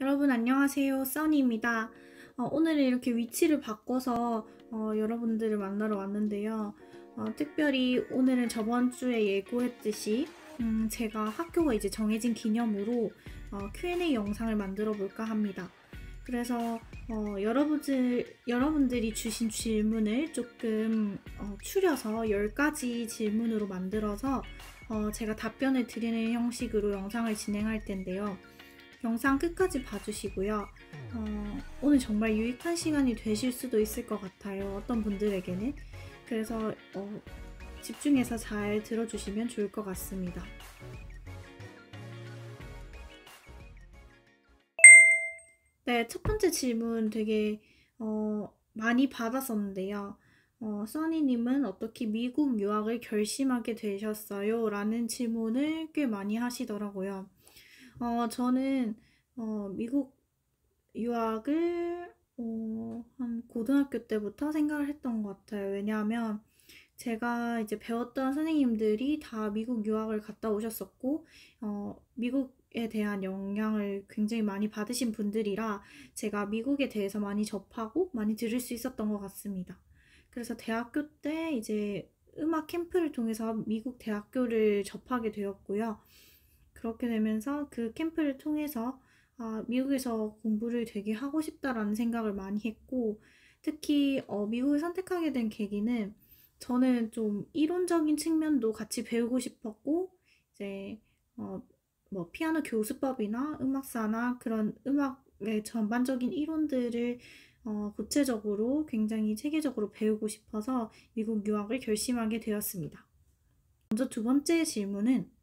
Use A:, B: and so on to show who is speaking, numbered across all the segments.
A: 여러분 안녕하세요. 써니입니다. 오늘은 이렇게 위치를 바꿔서 여러분들을 만나러 왔는데요. 특별히 오늘은 저번 주에 예고했듯이 제가 학교가 이제 정해진 기념으로 Q&A 영상을 만들어 볼까 합니다. 그래서 여러분들이 주신 질문을 조금 추려서 10가지 질문으로 만들어서 제가 답변을 드리는 형식으로 영상을 진행할 텐데요. 영상 끝까지 봐주시고요. 오늘 정말 유익한 시간이 되실 수도 있을 것 같아요. 어떤 분들에게는. 그래서 집중해서 잘 들어주시면 좋을 것 같습니다. 네, 첫 번째 질문 되게 많이 받았었는데요. 써니님은 어떻게 미국 유학을 결심하게 되셨어요? 라는 질문을 꽤 많이 하시더라고요. 저는 미국 유학을 한 고등학교 때부터 생각을 했던 것 같아요. 왜냐하면 제가 이제 배웠던 선생님들이 다 미국 유학을 갔다 오셨었고, 미국에 대한 영향을 굉장히 많이 받으신 분들이라 제가 미국에 대해서 많이 접하고 많이 들을 수 있었던 것 같습니다. 그래서 대학교 때 이제 음악 캠프를 통해서 미국 대학교를 접하게 되었고요. 그렇게 되면서 그 캠프를 통해서 미국에서 공부를 되게 하고 싶다라는 생각을 많이 했고, 특히 미국을 선택하게 된 계기는 저는 좀 이론적인 측면도 같이 배우고 싶었고, 이제 뭐 피아노 교수법이나 음악사나 그런 음악의 전반적인 이론들을 구체적으로 굉장히 체계적으로 배우고 싶어서 미국 유학을 결심하게 되었습니다. 먼저 두 번째 질문은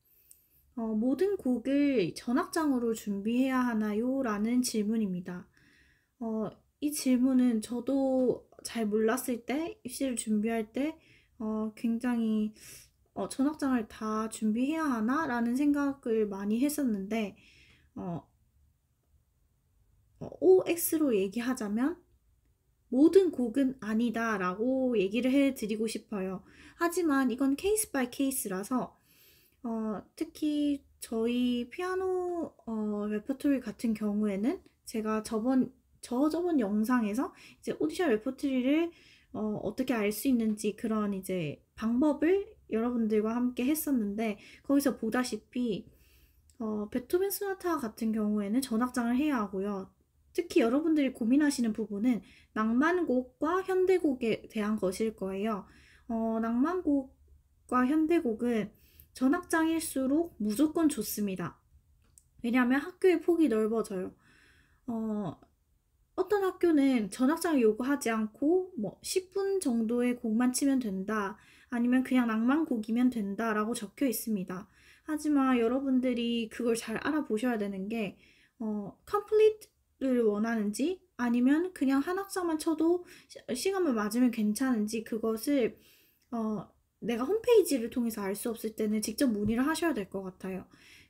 A: 모든 곡을 전악장으로 준비해야 하나요? 라는 질문입니다. 이 질문은 저도 잘 몰랐을 때, 입시를 준비할 때, 굉장히, 전악장을 다 준비해야 하나? 라는 생각을 많이 했었는데, OX로 얘기하자면, 모든 곡은 아니다 라고 얘기를 해드리고 싶어요. 하지만 이건 케이스 바이 케이스라서, 특히 저희 피아노 레퍼토리 같은 경우에는 제가 저번 영상에서 이제 오디션 레퍼토리를 어떻게 알 수 있는지 그런 이제 방법을 여러분들과 함께 했었는데, 거기서 보다시피 베토벤 소나타 같은 경우에는 전악장을 해야 하고요. 특히 여러분들이 고민하시는 부분은 낭만곡과 현대곡에 대한 것일 거예요. 낭만곡과 현대곡은 전악장일수록 무조건 좋습니다. 왜냐하면 학교의 폭이 넓어져요. 어떤 학교는 전악장을 요구하지 않고 뭐 10분 정도의 곡만 치면 된다, 아니면 그냥 낭만곡이면 된다 라고 적혀 있습니다. 하지만 여러분들이 그걸 잘 알아보셔야 되는 게 complete를 원하는지 아니면 그냥 한 악장만 쳐도 시간만 맞으면 괜찮은지, 그것을 내가 홈페이지를 통해서 알 수 없을 때는 직접 문의를 하셔야 될 것 같아요.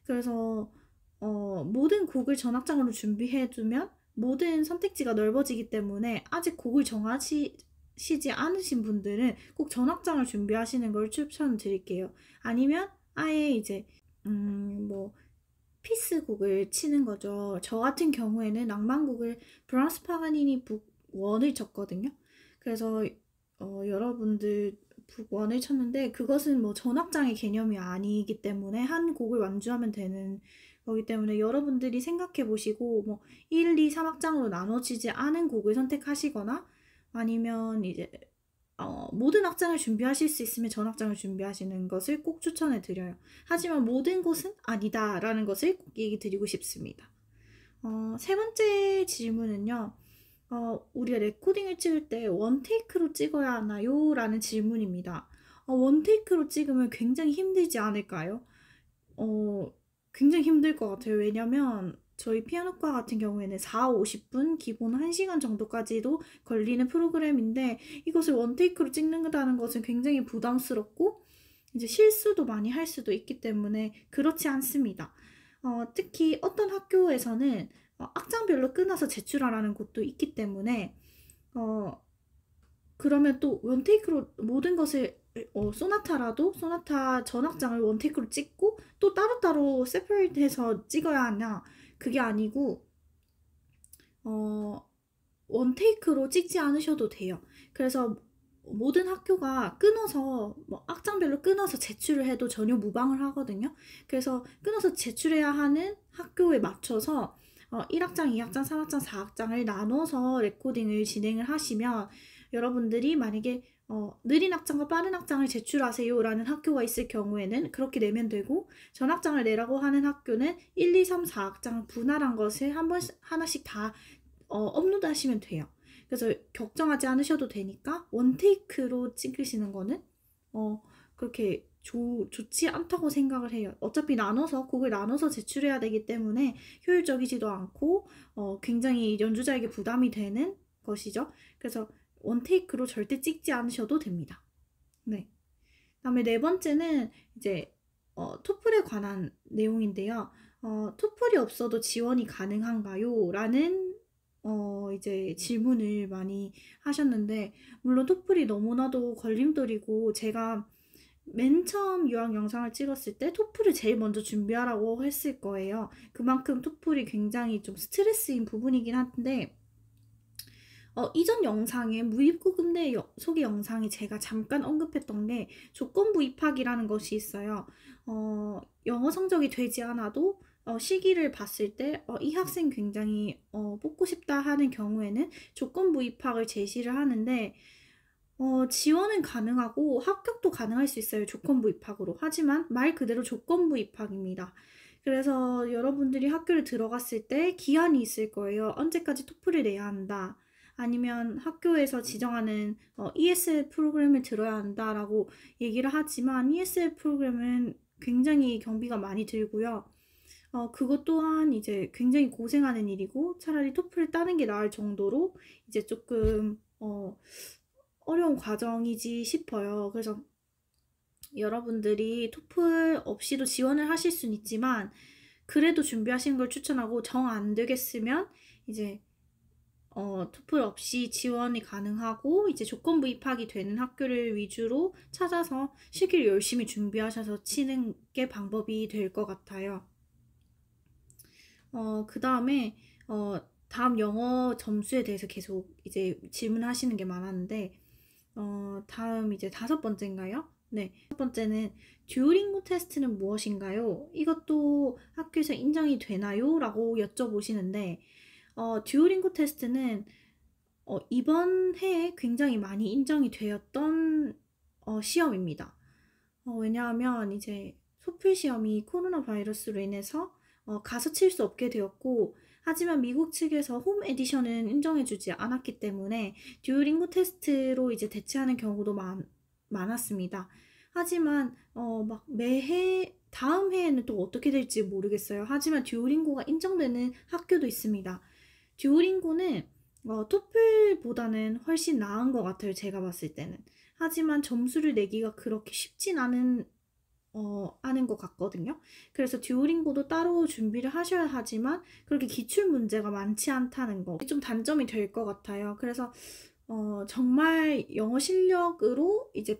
A: 그래서 모든 곡을 전악장으로 준비해두면 모든 선택지가 넓어지기 때문에 아직 곡을 정하시지 않으신 분들은 꼭 전악장을 준비하시는 걸 추천드릴게요. 아니면 아예 이제 뭐 피스 곡을 치는 거죠. 저 같은 경우에는 낭만곡을 브람스 파가니니 북 1을 쳤거든요. 그래서 여러분들 북 1을 쳤는데 그것은 뭐 전악장의 개념이 아니기 때문에 한 곡을 완주하면 되는 거기 때문에 여러분들이 생각해 보시고 뭐 1, 2, 3악장으로 나눠지지 않은 곡을 선택하시거나, 아니면 이제 모든 악장을 준비하실 수 있으면 전악장을 준비하시는 것을 꼭 추천해 드려요. 하지만 모든 곳은 아니다 라는 것을 꼭 얘기 드리고 싶습니다. 세 번째 질문은요. 우리가 레코딩을 찍을 때 원테이크로 찍어야 하나요? 라는 질문입니다. 원테이크로 찍으면 굉장히 힘들지 않을까요? 굉장히 힘들 것 같아요. 왜냐면 저희 피아노과 같은 경우에는 4, 50분, 기본 1시간 정도까지도 걸리는 프로그램인데, 이것을 원테이크로 찍는다는 것은 굉장히 부담스럽고 이제 실수도 많이 할 수도 있기 때문에 그렇지 않습니다. 특히 어떤 학교에서는 악장별로 끊어서 제출하라는 곳도 있기 때문에 그러면 또 원테이크로 모든 것을 소나타라도 소나타 전악장을 원테이크로 찍고 또 따로따로 세퍼레이트해서 찍어야 하냐? 그게 아니고 원테이크로 찍지 않으셔도 돼요. 그래서 모든 학교가 끊어서 악장별로 끊어서 제출을 해도 전혀 무방을 하거든요. 그래서 끊어서 제출해야 하는 학교에 맞춰서 1학장, 2학장, 3학장, 4학장을 나눠서 레코딩을 진행을 하시면 여러분들이 만약에 느린 학장과 빠른 학장을 제출하세요 라는 학교가 있을 경우에는 그렇게 내면 되고, 전학장을 내라고 하는 학교는 1, 2, 3, 4학장을 분할한 것을 하나씩 다 업로드 하시면 돼요. 그래서 걱정하지 않으셔도 되니까 원테이크로 찍으시는 거는 그렇게 좋지 않다고 생각을 해요. 어차피 곡을 나눠서 제출해야 되기 때문에 효율적이지도 않고 굉장히 연주자에게 부담이 되는 것이죠. 그래서 원테이크로 절대 찍지 않으셔도 됩니다. 네. 다음에 네 번째는 이제 토플에 관한 내용인데요. 토플이 없어도 지원이 가능한가요? 라는 이제 질문을 많이 하셨는데, 물론 토플이 너무나도 걸림돌이고, 제가 맨 처음 유학 영상을 찍었을 때 토플을 제일 먼저 준비하라고 했을 거예요. 그만큼 토플이 굉장히 좀 스트레스인 부분이긴 한데, 이전 영상에 무입국 음대 소개 영상에 제가 잠깐 언급했던 게 조건부 입학이라는 것이 있어요. 영어 성적이 되지 않아도 시기를 봤을 때 이 학생 굉장히 뽑고 싶다 하는 경우에는 조건부 입학을 제시를 하는데, 지원은 가능하고 합격도 가능할 수 있어요. 조건부 입학으로. 하지만 말 그대로 조건부 입학입니다. 그래서 여러분들이 학교를 들어갔을 때 기한이 있을 거예요. 언제까지 토플을 내야 한다. 아니면 학교에서 지정하는 ESL 프로그램을 들어야 한다라고 얘기를 하지만, ESL 프로그램은 굉장히 경비가 많이 들고요. 그것 또한 이제 굉장히 고생하는 일이고, 차라리 토플을 따는 게 나을 정도로 이제 조금 어려운 과정이지 싶어요. 그래서 여러분들이 토플 없이도 지원을 하실 수는 있지만, 그래도 준비하시는 걸 추천하고, 정 안 되겠으면 이제 토플 없이 지원이 가능하고 이제 조건부 입학이 되는 학교를 위주로 찾아서 시기를 열심히 준비하셔서 치는 게 방법이 될 것 같아요. 그 다음에 다음 영어 점수에 대해서 계속 이제 질문하시는 게 많았는데, 다음 이제 5번째인가요? 네, 5번째는 듀오링고 테스트는 무엇인가요? 이것도 학교에서 인정이 되나요? 라고 여쭤보시는데, 듀오링고 테스트는 이번 해에 굉장히 많이 인정이 되었던 시험입니다. 왜냐하면 이제 소플 시험이 코로나 바이러스로 인해서 가서 칠 수 없게 되었고, 하지만 미국 측에서 홈 에디션은 인정해주지 않았기 때문에 듀오링고 테스트로 이제 대체하는 경우도 많았습니다. 하지만 막 매해 다음 해에는 또 어떻게 될지 모르겠어요. 하지만 듀오링고가 인정되는 학교도 있습니다. 듀오링고는 토플보다는 훨씬 나은 것 같아요. 제가 봤을 때는. 하지만 점수를 내기가 그렇게 쉽진 않은 것 같거든요. 그래서 듀오링고도 따로 준비를 하셔야 하지만 그렇게 기출 문제가 많지 않다는 거, 좀 단점이 될 것 같아요. 그래서 정말 영어 실력으로 이제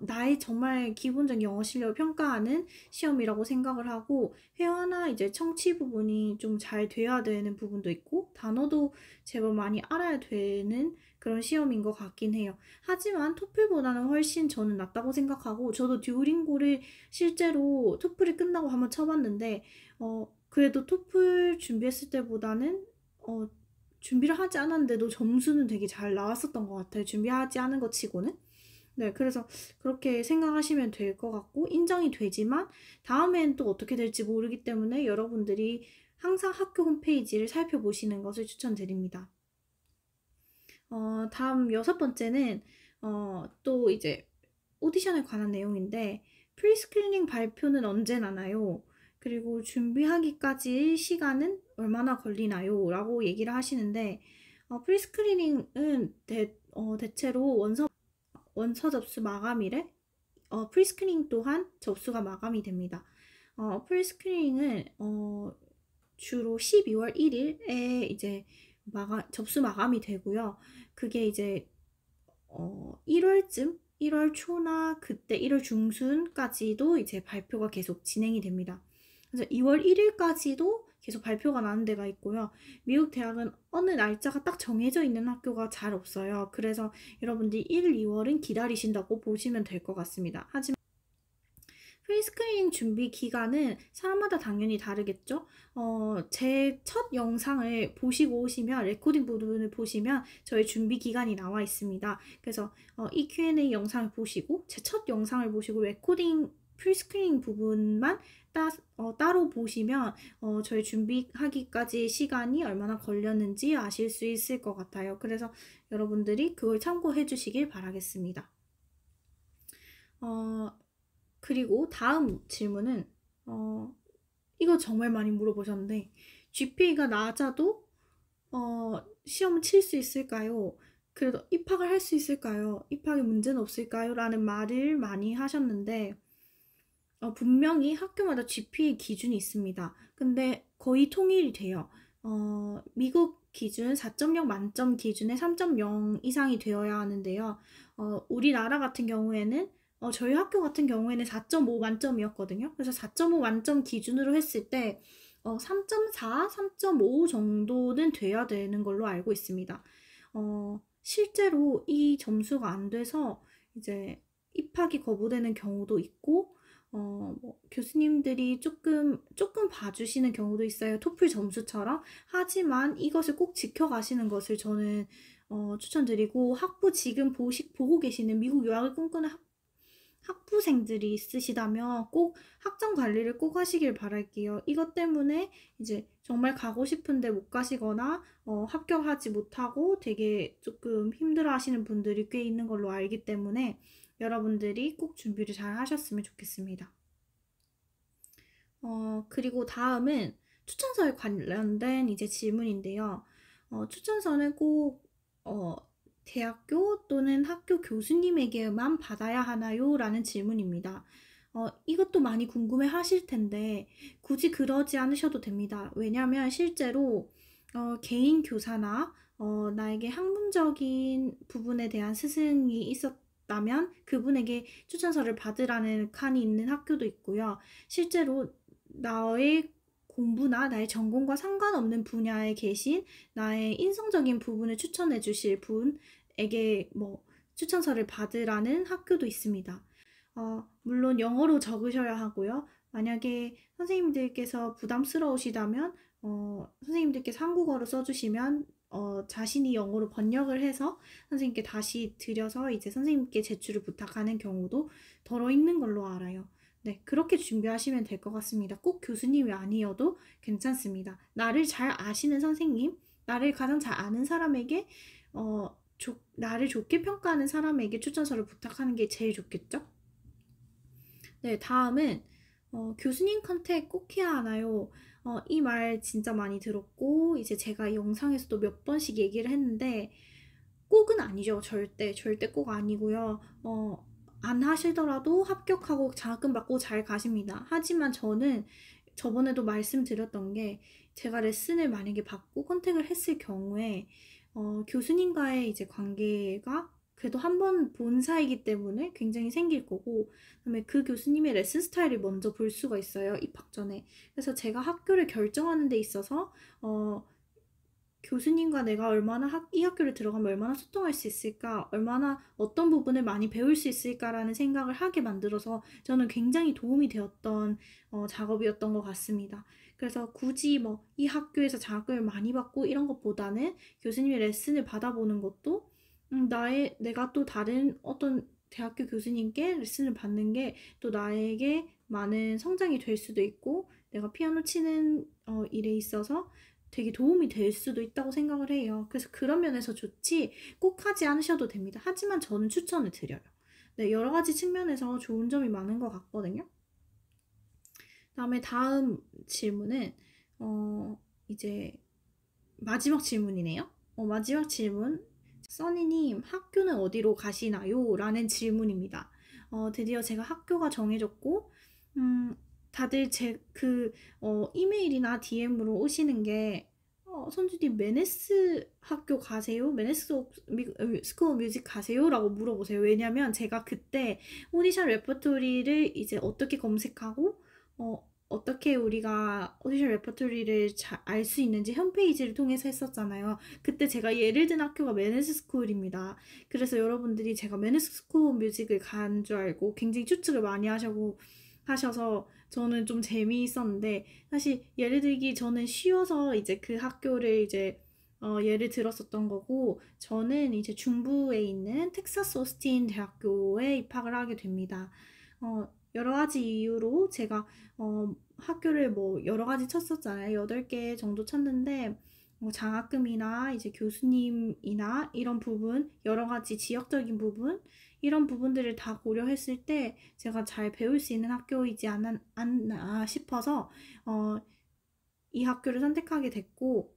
A: 나의 정말 기본적인 영어 실력을 평가하는 시험이라고 생각을 하고, 회화나 이제 청취 부분이 좀 잘 돼야 되는 부분도 있고, 단어도 제법 많이 알아야 되는 그런 시험인 것 같긴 해요. 하지만 토플보다는 훨씬 저는 낫다고 생각하고, 저도 듀오링고를 실제로 토플이 끝나고 한번 쳐봤는데, 그래도 토플 준비했을 때보다는 준비를 하지 않았는데도 점수는 되게 잘 나왔었던 것 같아요. 준비하지 않은 것 치고는. 네, 그래서 그렇게 생각하시면 될 것 같고, 인정이 되지만 다음엔 또 어떻게 될지 모르기 때문에 여러분들이 항상 학교 홈페이지를 살펴보시는 것을 추천드립니다. 다음 6번째는 또 이제 오디션에 관한 내용인데, 프리스크리닝 발표는 언제 나나요? 그리고 준비하기까지 시간은 얼마나 걸리나요? 라고 얘기를 하시는데, 프리스크리닝은 대체로 원서 접수 마감일에 프리스크리닝 또한 접수가 마감이 됩니다. 프리스크리닝은 주로 12월 1일에 이제 접수 마감이 되고요. 그게 이제 1월쯤 1월 초나 그때 1월 중순까지도 이제 발표가 계속 진행이 됩니다. 그래서 2월 1일까지도 계속 발표가 나는 데가 있고요. 미국 대학은 어느 날짜가 딱 정해져 있는 학교가 잘 없어요. 그래서 여러분들이 1, 2월은 기다리신다고 보시면 될 것 같습니다. 하지만 프리스크리닝 준비 기간은 사람마다 당연히 다르겠죠? 제 첫 영상을 보시고 오시면, 레코딩 부분을 보시면 저희 준비 기간이 나와 있습니다. 그래서 이 Q&A 영상을 보시고, 제 첫 영상을 보시고, 레코딩 프리스크리닝 부분만 따로 보시면 저희 준비하기까지 시간이 얼마나 걸렸는지 아실 수 있을 것 같아요. 그래서 여러분들이 그걸 참고해 주시길 바라겠습니다. 그리고 다음 질문은 이거 정말 많이 물어보셨는데, GPA가 낮아도 시험을 칠 수 있을까요? 그래도 입학을 할 수 있을까요? 입학에 문제는 없을까요? 라는 말을 많이 하셨는데, 분명히 학교마다 GPA 기준이 있습니다. 근데 거의 통일이 돼요. 미국 기준 4.0 만점 기준에 3.0 이상이 되어야 하는데요. 우리나라 같은 경우에는 저희 학교 같은 경우에는 4.5 만점이었거든요. 그래서 4.5 만점 기준으로 했을 때 3.4, 3.5 정도는 돼야 되는 걸로 알고 있습니다. 실제로 이 점수가 안 돼서 이제 입학이 거부되는 경우도 있고, 교수님들이 조금 봐주시는 경우도 있어요. 토플 점수처럼. 하지만 이것을 꼭 지켜가시는 것을 저는 추천드리고, 지금 보고 계시는 미국 유학을 꿈꾸는 학부생들이 있으시다면 꼭 학점 관리를 꼭 하시길 바랄게요. 이것 때문에 이제 정말 가고 싶은데 못 가시거나 합격하지 못하고 되게 조금 힘들어 하시는 분들이 꽤 있는 걸로 알기 때문에 여러분들이 꼭 준비를 잘 하셨으면 좋겠습니다. 그리고 다음은 추천서에 관련된 이제 질문인데요. 추천서는 꼭 대학교 또는 학교 교수님에게만 받아야 하나요? 라는 질문입니다. 이것도 많이 궁금해 하실 텐데 굳이 그러지 않으셔도 됩니다. 왜냐하면 실제로 개인 교사나 나에게 학문적인 부분에 대한 스승이 있었다면 그분에게 추천서를 받으라는 칸이 있는 학교도 있고요. 실제로 나의 공부나 나의 전공과 상관없는 분야에 계신 나의 인성적인 부분을 추천해 주실 분에게 추천서를 받으라는 학교도 있습니다. 물론 영어로 적으셔야 하고요. 만약에 선생님들께서 부담스러우시다면 선생님들께서 한국어로 써주시면 자신이 영어로 번역을 해서 선생님께 다시 드려서 이제 선생님께 제출을 부탁하는 경우도 덜어 있는 걸로 알아요. 네, 그렇게 준비하시면 될 것 같습니다. 꼭 교수님이 아니어도 괜찮습니다. 나를 잘 아시는 선생님, 나를 가장 잘 아는 사람에게 나를 좋게 평가하는 사람에게 추천서를 부탁하는 게 제일 좋겠죠? 네, 다음은 교수님 컨택 꼭 해야 하나요? 이 말 진짜 많이 들었고 이제 제가 영상에서도 몇 번씩 얘기를 했는데 꼭은 아니죠. 절대 꼭 아니고요. 안 하시더라도 합격하고 장학금 받고 잘 가십니다. 하지만 저는 저번에도 말씀드렸던 게 제가 레슨을 만약에 받고 컨택을 했을 경우에 교수님과의 이제 관계가 그래도 한 번 본 사이기 때문에 굉장히 생길 거고, 그다음에 그 교수님의 레슨 스타일을 먼저 볼 수가 있어요, 입학 전에. 그래서 제가 학교를 결정하는 데 있어서 교수님과 내가 얼마나 이 학교를 들어가면 얼마나 소통할 수 있을까, 얼마나 어떤 부분을 많이 배울 수 있을까라는 생각을 하게 만들어서 저는 굉장히 도움이 되었던 작업이었던 것 같습니다. 그래서 굳이 이 학교에서 장학금을 많이 받고 이런 것보다는 교수님의 레슨을 받아보는 것도 내가 또 다른 어떤 대학교 교수님께 레슨을 받는 게 또 나에게 많은 성장이 될 수도 있고 내가 피아노 치는 일에 있어서 되게 도움이 될 수도 있다고 생각을 해요. 그래서 그런 면에서 좋지 꼭 하지 않으셔도 됩니다. 하지만 저는 추천을 드려요. 네, 여러 가지 측면에서 좋은 점이 많은 것 같거든요. 다음 질문은 이제 마지막 질문이네요. 마지막 질문. 써니님, 학교는 어디로 가시나요? 라는 질문입니다. 드디어 제가 학교가 정해졌고, 다들 이메일이나 DM으로 오시는 게, 선주님, 메네스 학교 가세요? 메네스 스쿨 오브 뮤직 가세요? 라고 물어보세요. 왜냐면 제가 그때 오디션 레퍼토리를 이제 어떻게 검색하고, 어떻게 우리가 오디션 레퍼토리를 알 수 있는지 홈페이지를 통해서 했었잖아요. 그때 제가 예를 든 학교가 매니스 스쿨입니다. 그래서 여러분들이 제가 매니스 스쿨 오브 뮤직을 간 줄 알고 굉장히 추측을 많이 하셔서 저는 좀 재미있었는데, 사실 예를 들기 저는 쉬워서 이제 그 학교를 이제 예를 들었었던 거고, 저는 이제 중부에 있는 텍사스 오스틴 대학교에 입학을 하게 됩니다. 여러 가지 이유로 제가 학교를 뭐 여러 가지 쳤었잖아요. 8개 정도 쳤는데, 장학금이나 이제 교수님이나 이런 부분, 여러 가지 지역적인 부분, 이런 부분들을 다 고려했을 때 제가 잘 배울 수 있는 학교이지 않나 싶어서 이 학교를 선택하게 됐고,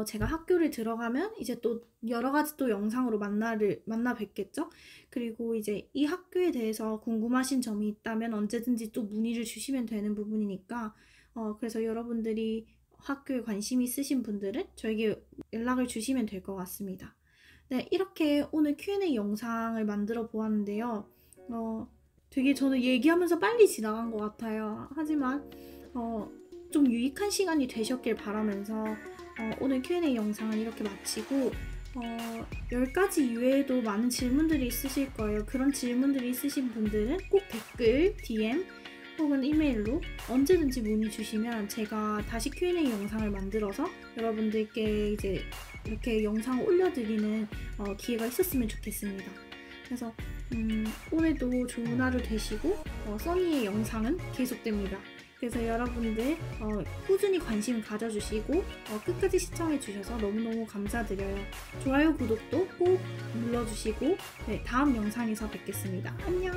A: 제가 학교를 들어가면 이제 또 여러 가지 또 영상으로 만나 뵙겠죠? 그리고 이제 이 학교에 대해서 궁금하신 점이 있다면 언제든지 또 문의를 주시면 되는 부분이니까, 그래서 여러분들이 학교에 관심 있으신 분들은 저에게 연락을 주시면 될 것 같습니다. 네, 이렇게 오늘 Q&A 영상을 만들어 보았는데요. 되게 저는 얘기하면서 빨리 지나간 것 같아요. 하지만 좀 유익한 시간이 되셨길 바라면서 오늘 Q&A 영상은 이렇게 마치고, 10가지 이외에도 많은 질문들이 있으실 거예요. 그런 질문들이 있으신 분들은 꼭 댓글, DM 혹은 이메일로 언제든지 문의 주시면 제가 다시 Q&A 영상을 만들어서 여러분들께 이제 이렇게 영상을 올려드리는 기회가 있었으면 좋겠습니다. 그래서 오늘도 좋은 하루 되시고, 써니의 영상은 계속됩니다. 그래서 여러분들 꾸준히 관심 가져주시고 끝까지 시청해주셔서 너무너무 감사드려요. 좋아요, 구독도 꼭 눌러주시고, 네, 다음 영상에서 뵙겠습니다. 안녕!